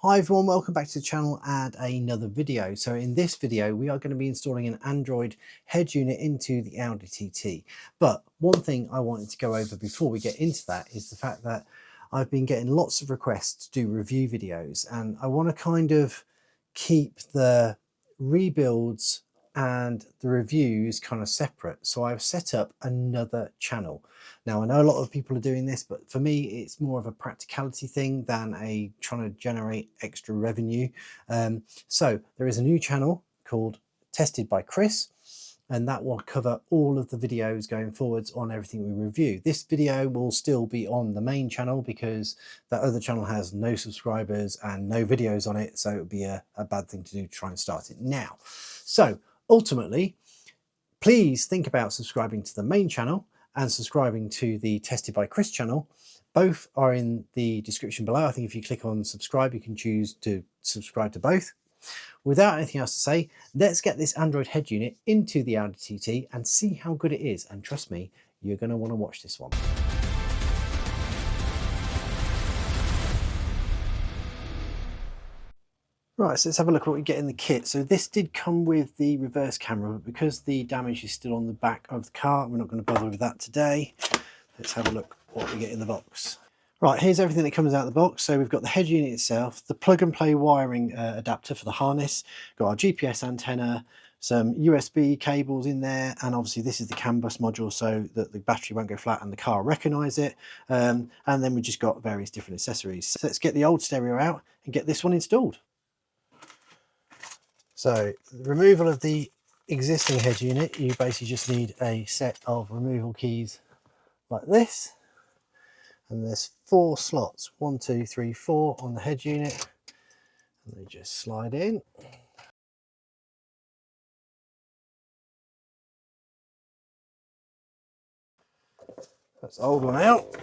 Hi everyone, welcome back to the channel and another video. So in this video we are going to be installing an Android head unit into the Audi TT. But one thing I wanted to go over before we get into that is the fact that I've been getting lots of requests to do review videos, and I want to kind of keep the rebuilds and the reviews kind of separate. So I've set up another channel. Now I know a lot of people are doing this, but for me it's more of a practicality thing than a trying to generate extra revenue. So there is a new channel called Tested by Chris, and that will cover all of the videos going forwards on everything we review. This video will still be on the main channel because that other channel has no subscribers and no videos on it, so it would be a bad thing to do to try and start it now. So ultimately, please think about subscribing to the main channel and subscribing to the Tested by Chris channel. Both are in the description below. I think if you click on subscribe, you can choose to subscribe to both. Without anything else to say, let's get this Android head unit into the Audi TT and see how good it is. And trust me, you're going to want to watch this one. Right, so let's have a look at what we get in the kit. So this did come with the reverse camera, but because the damage is still on the back of the car, we're not going to bother with that today. Let's have a look what we get in the box. Right, here's everything that comes out of the box. So we've got the head unit itself, the plug and play wiring adapter for the harness, got our GPS antenna, some USB cables in there, and obviously this is the CAN bus module so that the battery won't go flat and the car will recognise it. And then we've just got various different accessories. So let's get the old stereo out and get this one installed. So the removal of the existing head unit, you basically just need a set of removal keys like this, and there's 4 slots, 1, 2, 3, 4 on the head unit, and they just slide in. That's the old one out.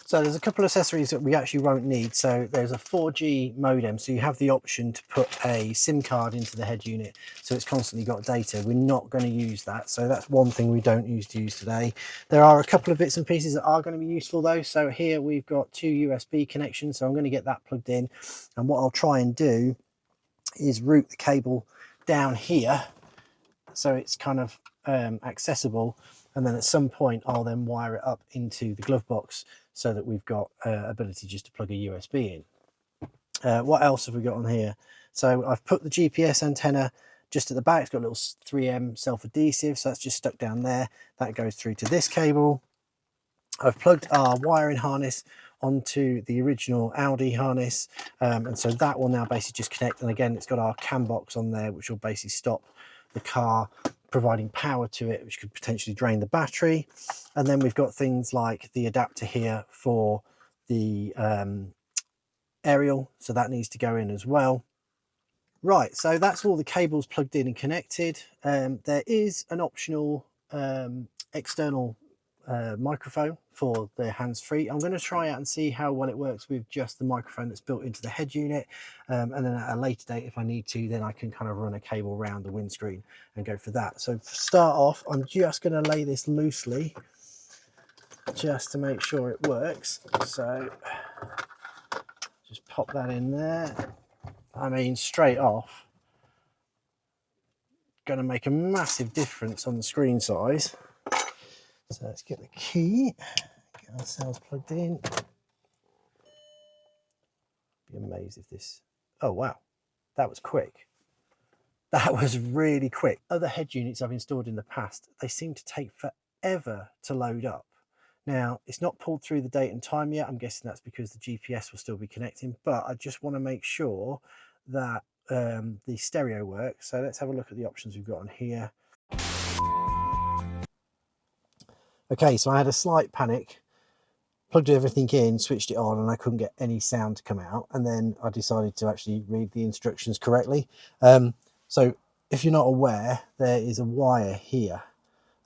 So there's a couple of accessories that we actually won't need. So there's a 4G modem, so you have the option to put a SIM card into the head unit, so it's constantly got data. We're not going to use that, so that's one thing we don't use today. There are a couple of bits and pieces that are going to be useful though. So here we've got 2 USB connections, so I'm going to get that plugged in, and what I'll try and do is route the cable down here so it's kind of accessible, and then at some point I'll then wire it up into the glove box so that we've got ability just to plug a USB in. What else have we got on here? So I've put the GPS antenna just at the back. It's got a little 3M self-adhesive, so that's just stuck down there. That goes through to this cable. I've plugged our wiring harness onto the original Audi harness, and so that will now basically just connect, and again it's got our CAN box on there which will basically stop the car providing power to it, which could potentially drain the battery. And then we've got things like the adapter here for the aerial, so that needs to go in as well. Right, so that's all the cables plugged in and connected. There is an optional external microphone for the hands-free. I'm going to try out and see how well it works with just the microphone that's built into the head unit, and then at a later date, if I need to, then I can kind of run a cable around the windscreen and go for that. So to start off, I'm just going to lay this loosely just to make sure it works. So just pop that in there. I mean, straight off, going to make a massive difference on the screen size. So let's get the key, get ourselves plugged in. Be amazed if this, oh wow, that was quick. That was really quick. Other head units I've installed in the past, they seem to take forever to load up. Now, it's not pulled through the date and time yet. I'm guessing that's because the GPS will still be connecting, but I just want to make sure that the stereo works. So let's have a look at the options we've got on here. Okay, so I had a slight panic, plugged everything in, switched it on, and I couldn't get any sound to come out. And then I decided to actually read the instructions correctly. So if you're not aware, there is a wire here,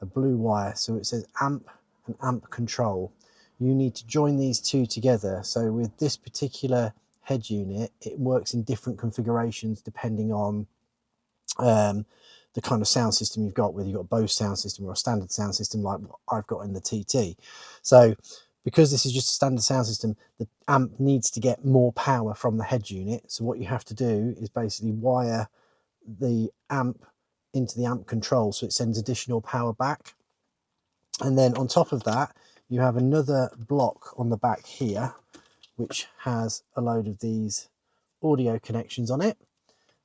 a blue wire. So it says amp and amp control. You need to join these two together. So with this particular head unit, it works in different configurations depending on the kind of sound system you've got, whether you've got a Bose sound system or a standard sound system like what I've got in the TT. So because this is just a standard sound system, the amp needs to get more power from the head unit. So what you have to do is basically wire the amp into the amp control so it sends additional power back. And then on top of that, you have another block on the back here, which has a load of these audio connections on it.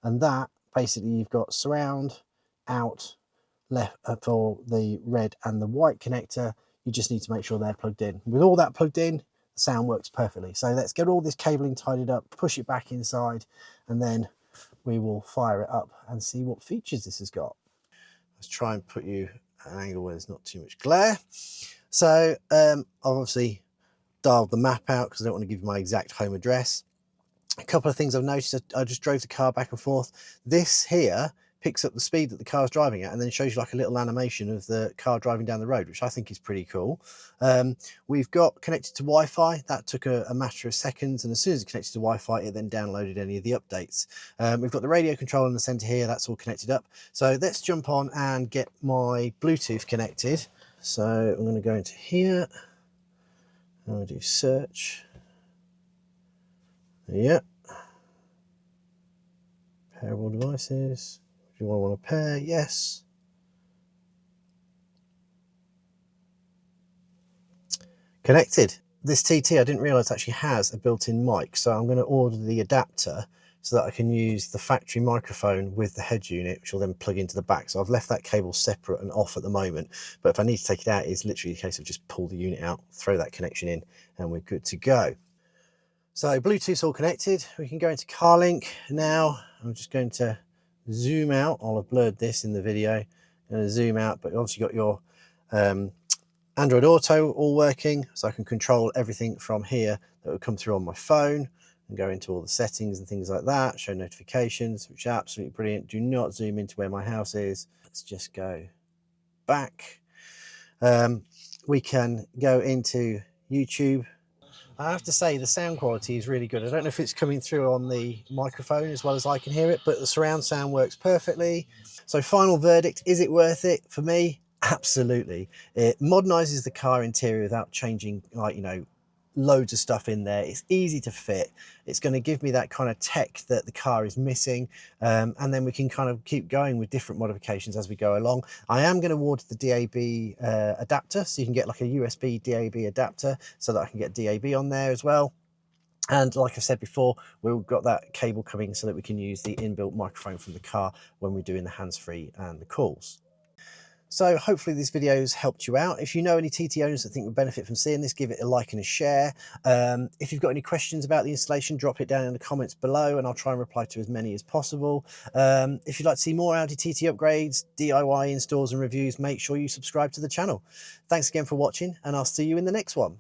And that basically you've got surround, out, left for the red and the white connector. You just need to make sure they're plugged in. With all that plugged in, the sound works perfectly. So let's get all this cabling tidied up, push it back inside, and then we will fire it up and see what features this has got. Let's try and put you at an angle where there's not too much glare. So I've obviously dialed the map out because I don't want to give you my exact home address. A couple of things I've noticed, I just drove the car back and forth. This here picks up the speed that the car's driving at and then shows you like a little animation of the car driving down the road, which I think is pretty cool. We've got connected to Wi-Fi. That took a matter of seconds, and as soon as it connected to Wi-Fi, it then downloaded any of the updates. We've got the radio control in the center here. That's all connected up. So let's jump on and get my Bluetooth connected. So I'm going to go into here. I'm going to do search. Yeah. Pair all devices. Do you want to pair? Yes. Connected. This TT, I didn't realize actually has a built-in mic, so I'm going to order the adapter so that I can use the factory microphone with the head unit, which will then plug into the back. So I've left that cable separate and off at the moment, but if I need to take it out, it's literally a case of just pull the unit out, throw that connection in, and we're good to go. So Bluetooth's all connected. We can go into CarLink now. I'm just going to zoom out. I'll have blurred this in the video. I'm going to zoom out, but you've obviously got your Android Auto all working, so I can control everything from here that will come through on my phone and go into all the settings and things like that, show notifications, which are absolutely brilliant. Do not zoom into where my house is. Let's just go back. We can go into YouTube. I have to say the sound quality is really good. I don't know if it's coming through on the microphone as well as I can hear it, but the surround sound works perfectly. So final verdict, is it worth it? For me, absolutely. It modernizes the car interior without changing, like, you know, loads of stuff in there. It's easy to fit. It's going to give me that kind of tech that the car is missing, and then we can kind of keep going with different modifications as we go along. I am going to order the DAB adapter, so you can get like a USB DAB adapter so that I can get DAB on there as well. And like I said before, we've got that cable coming so that we can use the inbuilt microphone from the car when we're doing the hands-free and the calls. So hopefully this video has helped you out. If you know any TT owners that think would benefit from seeing this, give it a like and a share. If you've got any questions about the installation, drop it down in the comments below and I'll try and reply to as many as possible. If you'd like to see more Audi TT upgrades, DIY installs and reviews, make sure you subscribe to the channel. Thanks again for watching and I'll see you in the next one.